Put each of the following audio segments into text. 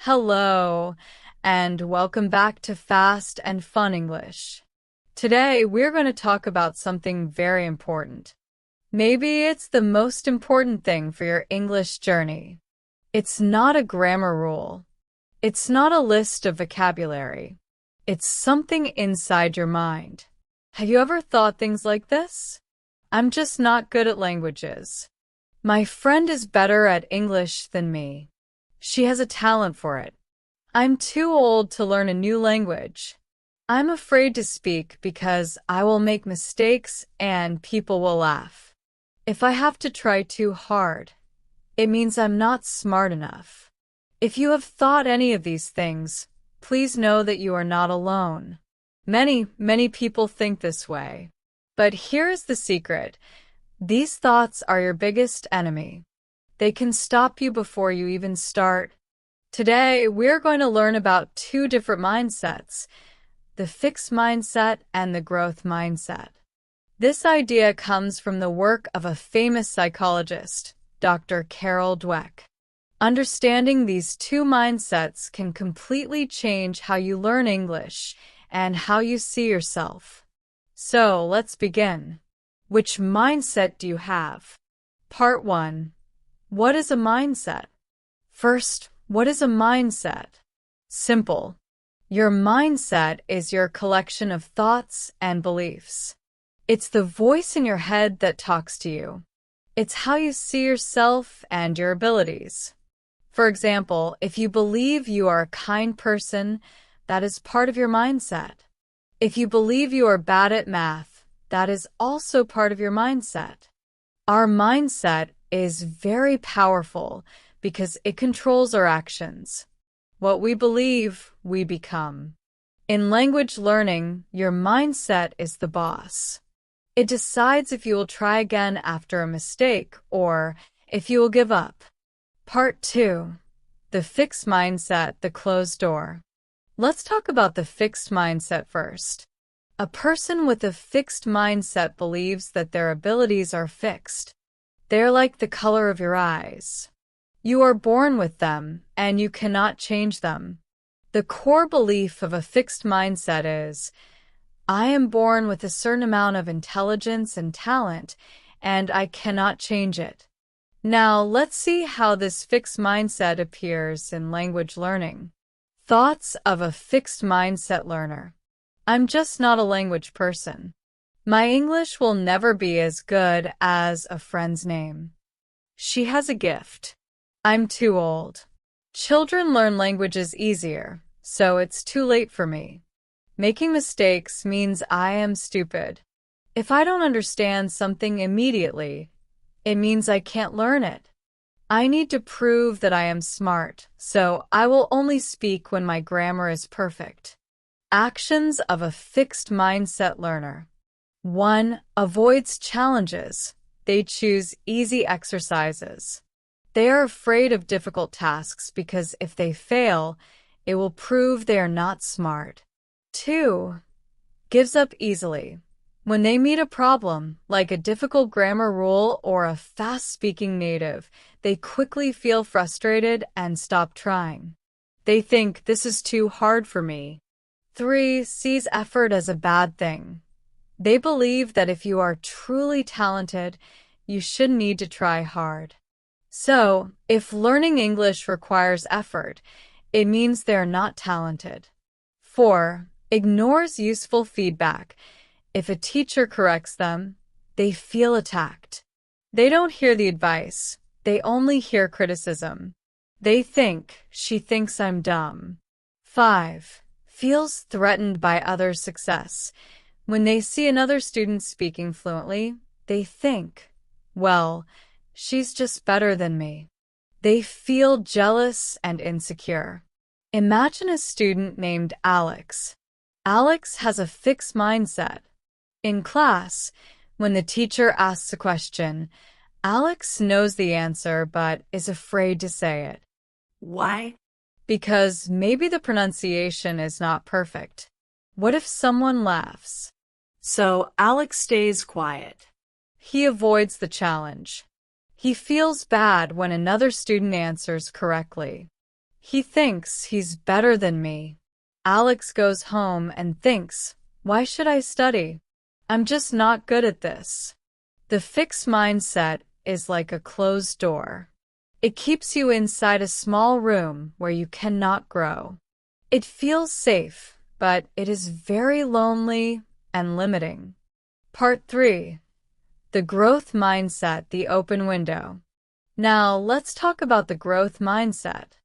Hello, and welcome back to Fast and Fun English. Today, we're going to talk about something very important. Maybe it's the most important thing for your English journey. It's not a grammar rule. It's not a list of vocabulary. It's something inside your mind. Have you ever thought things like this? I'm just not good at languages. My friend is better at English than me. She has a talent for it. I'm too old to learn a new language. I'm afraid to speak because I will make mistakes and people will laugh. If I have to try too hard, it means I'm not smart enough. If you have thought any of these things, please know that you are not alone. Many people think this way. But here's the secret. These thoughts are your biggest enemy. They can stop you before you even start. Today, we're going to learn about two different mindsets, the fixed mindset and the growth mindset. This idea comes from the work of a famous psychologist, Dr. Carol Dweck. Understanding these two mindsets can completely change how you learn English and how you see yourself. So, let's begin. Which mindset do you have? Part 1. What is a mindset? First, what is a mindset? Simple. Your mindset is your collection of thoughts and beliefs. It's the voice in your head that talks to you. It's how you see yourself and your abilities. For example, if you believe you are a kind person, that is part of your mindset. If you believe you are bad at math, that is also part of your mindset. Our mindset is very powerful because it controls our actions. What we believe, we become. In language learning, your mindset is the boss. It decides if you will try again after a mistake or if you will give up. Part 2. The fixed mindset, the closed door. Let's talk about the fixed mindset first. A person with a fixed mindset believes that their abilities are fixed. They're like the color of your eyes. You are born with them, and you cannot change them. The core belief of a fixed mindset is, I am born with a certain amount of intelligence and talent, and I cannot change it. Now, let's see how this fixed mindset appears in language learning. Thoughts of a fixed mindset learner. I'm just not a language person. My English will never be as good as a friend's name. She has a gift. I'm too old. Children learn languages easier, so it's too late for me. Making mistakes means I am stupid. If I don't understand something immediately, it means I can't learn it. I need to prove that I am smart, so I will only speak when my grammar is perfect. Actions of a fixed mindset learner. 1. Avoids challenges. They choose easy exercises. They are afraid of difficult tasks because if they fail, it will prove they are not smart. 2. Gives up easily. When they meet a problem, like a difficult grammar rule or a fast-speaking native, they quickly feel frustrated and stop trying. They think, this is too hard for me. 3. Sees effort as a bad thing. They believe that if you are truly talented, you shouldn't need to try hard. So, if learning English requires effort, it means they're not talented. 4. Ignores useful feedback. If a teacher corrects them, they feel attacked. They don't hear the advice. They only hear criticism. They think, she thinks I'm dumb. 5. Feels threatened by others' success. When they see another student speaking fluently, they think, well, she's just better than me. They feel jealous and insecure. Imagine a student named Alex. Alex has a fixed mindset. In class, when the teacher asks a question, Alex knows the answer but is afraid to say it. Why? Because maybe the pronunciation is not perfect. What if someone laughs? So Alex stays quiet. He avoids the challenge. He feels bad when another student answers correctly. He thinks he's better than me. Alex goes home and thinks, why should I study? I'm just not good at this. The fixed mindset is like a closed door. It keeps you inside a small room where you cannot grow. It feels safe, but it is very lonely and limiting. Part 3. The growth mindset, the open window. Now, let's talk about the growth mindset.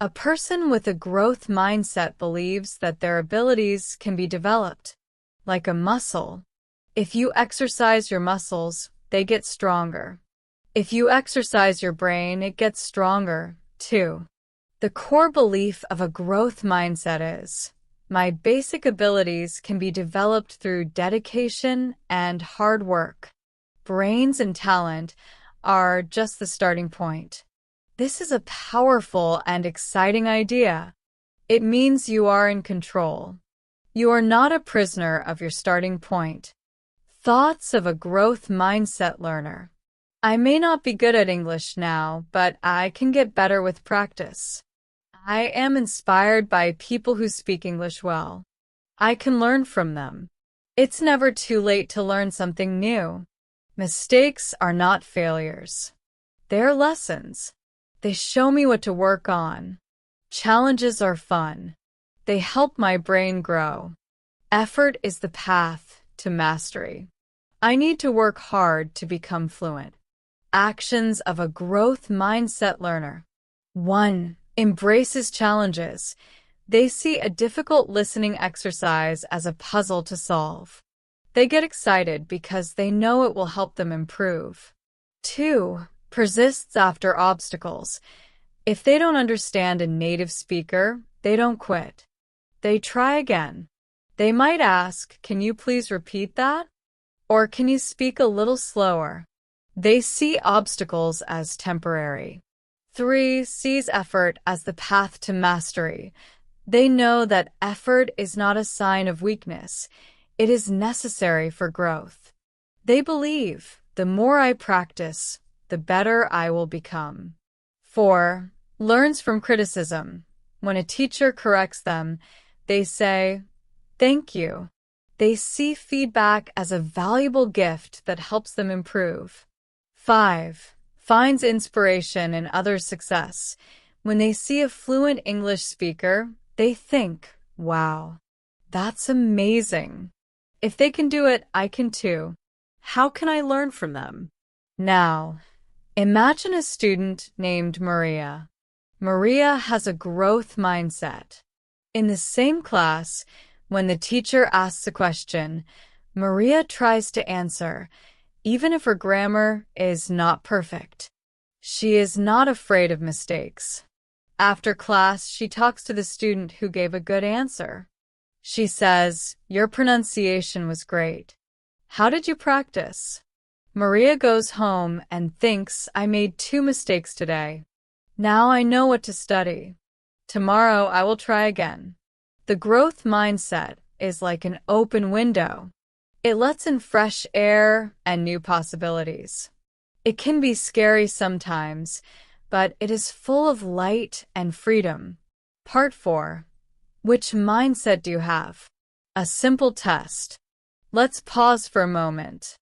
A person with a growth mindset believes that their abilities can be developed, like a muscle. If you exercise your muscles, they get stronger. If you exercise your brain, it gets stronger, too. The core belief of a growth mindset is, my basic abilities can be developed through dedication and hard work. Brains and talent are just the starting point. This is a powerful and exciting idea. It means you are in control. You are not a prisoner of your starting point. Thoughts of a growth mindset learner. I may not be good at English now, but I can get better with practice. I am inspired by people who speak English well. I can learn from them. It's never too late to learn something new. Mistakes are not failures. They're lessons. They show me what to work on. Challenges are fun. They help my brain grow. Effort is the path to mastery. I need to work hard to become fluent. Actions of a growth mindset learner. 1. Embraces challenges. They see a difficult listening exercise as a puzzle to solve. They get excited because they know it will help them improve. 2. Persists after obstacles. If they don't understand a native speaker, they don't quit. They try again. They might ask, can you please repeat that? Or can you speak a little slower? They see obstacles as temporary. 3. Sees effort as the path to mastery. They know that effort is not a sign of weakness. It is necessary for growth. They believe, the more I practice, the better I will become. 4. Learns from criticism. When a teacher corrects them, they say, thank you. They see feedback as a valuable gift that helps them improve. 5. Finds inspiration in others' success. When they see a fluent English speaker, they think, wow, that's amazing. If they can do it, I can too. How can I learn from them? Now, imagine a student named Maria. Maria has a growth mindset. In the same class, when the teacher asks a question, Maria tries to answer, even if her grammar is not perfect. She is not afraid of mistakes. After class, she talks to the student who gave a good answer. She says, your pronunciation was great. How did you practice? Maria goes home and thinks, I made 2 mistakes today. Now I know what to study. Tomorrow I will try again. The growth mindset is like an open window. It lets in fresh air and new possibilities. It can be scary sometimes, but it is full of light and freedom. Part 4. Which mindset do you have? A simple test. Let's pause for a moment.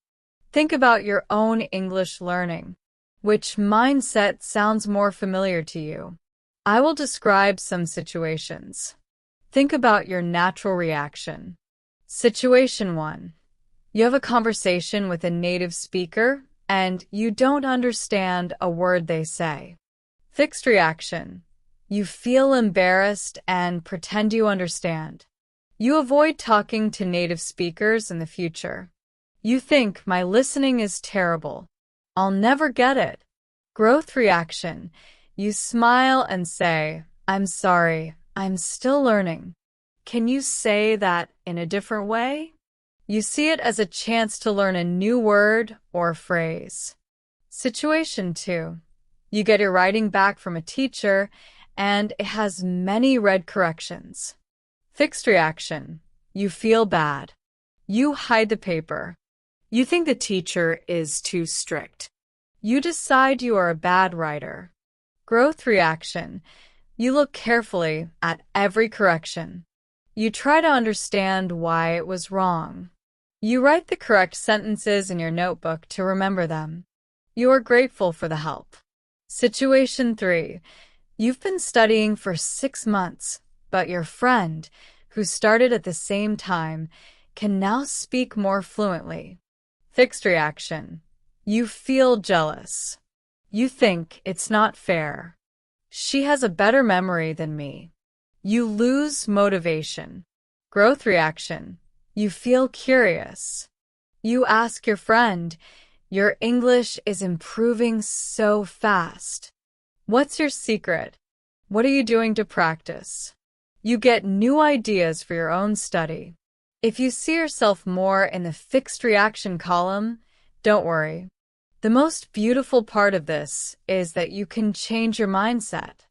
Think about your own English learning. Which mindset sounds more familiar to you? I will describe some situations. Think about your natural reaction. Situation 1. You have a conversation with a native speaker, and you don't understand a word they say. Fixed reaction. You feel embarrassed and pretend you understand. You avoid talking to native speakers in the future. You think, my listening is terrible. I'll never get it. Growth reaction. You smile and say, I'm sorry, I'm still learning. Can you say that in a different way? You see it as a chance to learn a new word or phrase. Situation 2. You get your writing back from a teacher, and it has many red corrections. Fixed reaction. You feel bad. You hide the paper. You think the teacher is too strict. You decide you are a bad writer. Growth reaction. You look carefully at every correction. You try to understand why it was wrong. You write the correct sentences in your notebook to remember them. You are grateful for the help. Situation 3. You've been studying for 6 months, but your friend, who started at the same time, can now speak more fluently. Fixed reaction. You feel jealous. You think it's not fair. She has a better memory than me. You lose motivation. Growth reaction. You feel curious. You ask your friend, "Your English is improving so fast. What's your secret? What are you doing to practice?" You get new ideas for your own study. If you see yourself more in the fixed reaction column, don't worry. The most beautiful part of this is that you can change your mindset.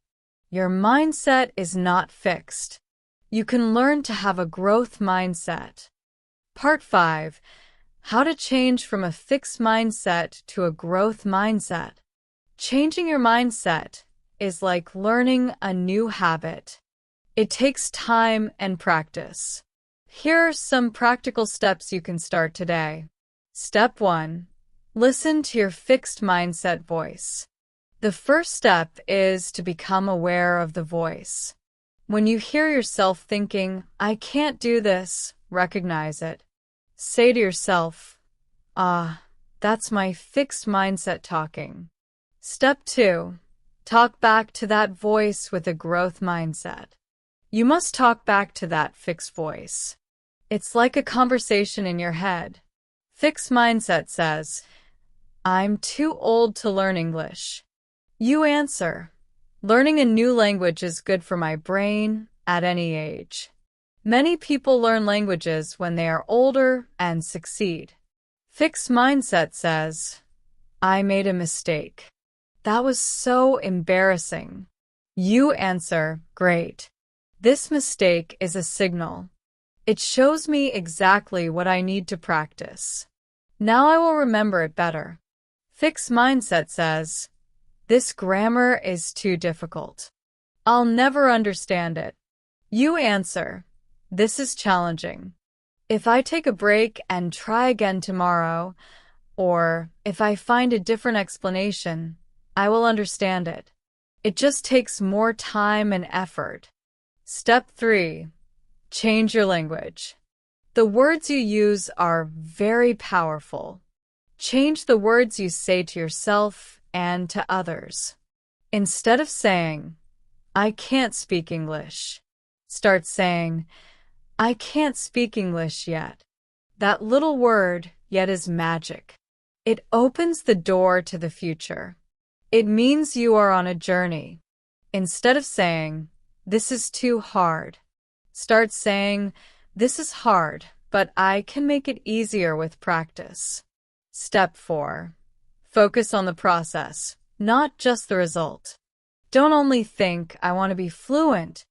Your mindset is not fixed. You can learn to have a growth mindset. Part 5. How to change from a fixed mindset to a growth mindset. Changing your mindset is like learning a new habit. It takes time and practice. Here are some practical steps you can start today. Step 1. Listen to your fixed mindset voice. The first step is to become aware of the voice. When you hear yourself thinking, "I can't do this," recognize it. Say to yourself, that's my fixed mindset talking." Step 2. Talk back to that voice with a growth mindset. You must talk back to that fixed voice. It's like a conversation in your head. Fixed mindset says, "I'm too old to learn English." You answer, "Learning a new language is good for my brain at any age." Many people learn languages when they are older and succeed. Fixed mindset says, "I made a mistake. That was so embarrassing." You answer, "Great. This mistake is a signal. It shows me exactly what I need to practice. Now I will remember it better." Fixed mindset says, "This grammar is too difficult. I'll never understand it." You answer, "This is challenging. If I take a break and try again tomorrow, or if I find a different explanation, I will understand it. It just takes more time and effort." Step 3. Change your language. The words you use are very powerful. Change the words you say to yourself and to others. Instead of saying, "I can't speak English," start saying, "I can't speak English yet." That little word, "yet," is magic. It opens the door to the future. It means you are on a journey. Instead of saying, "This is too hard," start saying, "This is hard, but I can make it easier with practice." Step 4. Focus on the process, not just the result. Don't only think, "I want to be fluent."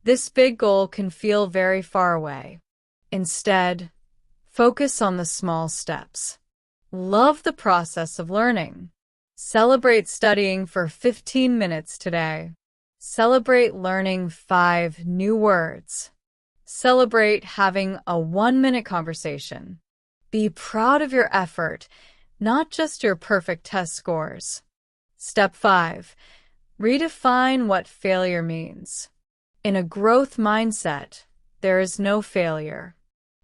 This big goal can feel very far away. Instead, focus on the small steps. Love the process of learning. Celebrate studying for 15 minutes today. Celebrate learning 5 new words. Celebrate having a 1-minute conversation. Be proud of your effort, not just your perfect test scores. Step 5. Redefine what failure means. In a growth mindset, there is no failure.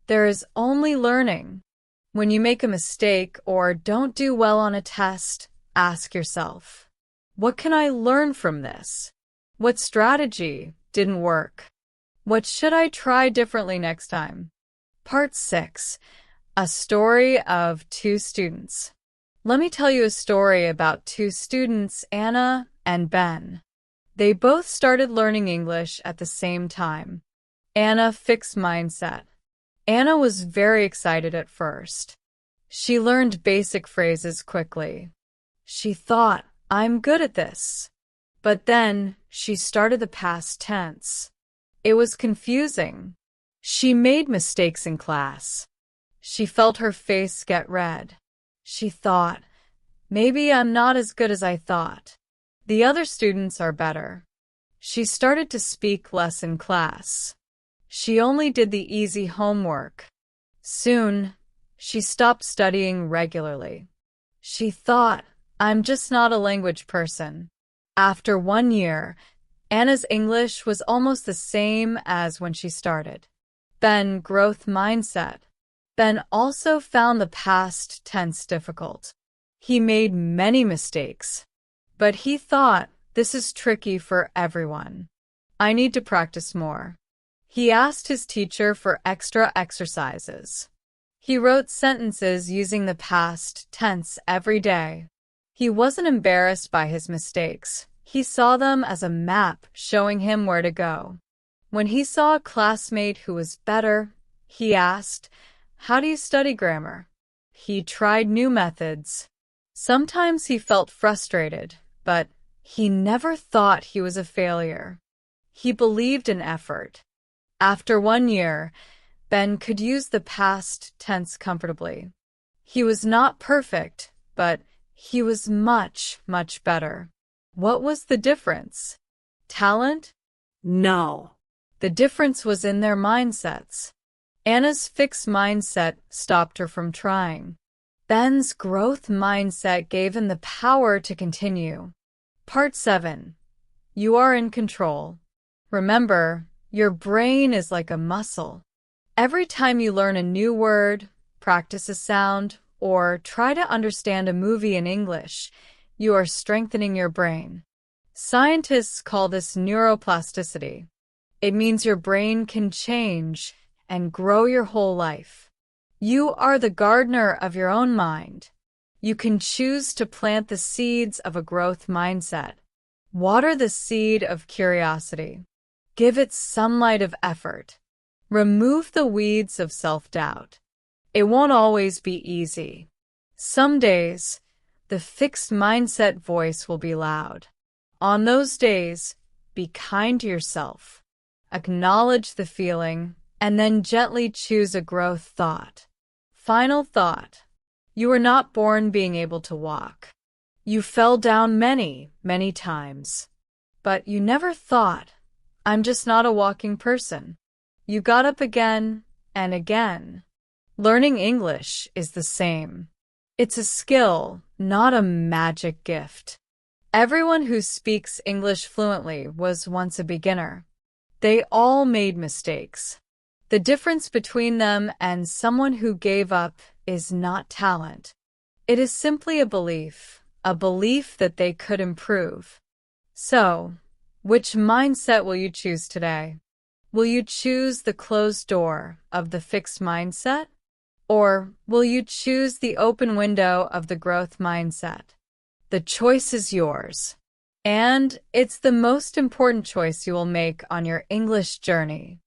There is only learning. When you make a mistake or don't do well on a test, ask yourself, "What can I learn from this? What strategy didn't work? What should I try differently next time?" Part 6. A story of 2 students. Let me tell you a story about 2 students, Anna and Ben. They both started learning English at the same time. Anna, fixed mindset. Anna was very excited at first. She learned basic phrases quickly. She thought, "I'm good at this." But then she started the past tense. It was confusing. She made mistakes in class. She felt her face get red. She thought, "Maybe I'm not as good as I thought. The other students are better." She started to speak less in class. She only did the easy homework. Soon, she stopped studying regularly. She thought, I'm just not a language person. After 1 year, Anna's English was almost the same as when she started. Ben, growth mindset. Ben also found the past tense difficult. He made many mistakes, but he thought, this is tricky for everyone. I need to practice more. He asked his teacher for extra exercises. He wrote sentences using the past tense every day. He wasn't embarrassed by his mistakes. He saw them as a map showing him where to go. When he saw a classmate who was better, he asked, how do you study grammar? He tried new methods. Sometimes he felt frustrated, but he never thought he was a failure. He believed in effort. After 1 year, Ben could use the past tense comfortably. He was not perfect, but he was much, much better. What was the difference? Talent? No. The difference was in their mindsets. Anna's fixed mindset stopped her from trying. Ben's growth mindset gave him the power to continue. Part 7. You are in control. Remember, your brain is like a muscle. Every time you learn a new word, practice a sound, or try to understand a movie in English, you are strengthening your brain. Scientists call this neuroplasticity. It means your brain can change and grow your whole life. You are the gardener of your own mind. You can choose to plant the seeds of a growth mindset. Water the seed of curiosity. Give it sunlight of effort. Remove the weeds of self-doubt. It won't always be easy. Some days, the fixed mindset voice will be loud. On those days, be kind to yourself. Acknowledge the feeling, and then gently choose a growth thought. Final thought. You were not born being able to walk. You fell down many, many times. But you never thought, I'm just not a walking person. You got up again and again. Learning English is the same. It's a skill, not a magic gift. Everyone who speaks English fluently was once a beginner. They all made mistakes. The difference between them and someone who gave up is not talent. It is simply a belief that they could improve. So, which mindset will you choose today? Will you choose the closed door of the fixed mindset? Or will you choose the open window of the growth mindset? The choice is yours. And it's the most important choice you will make on your English journey.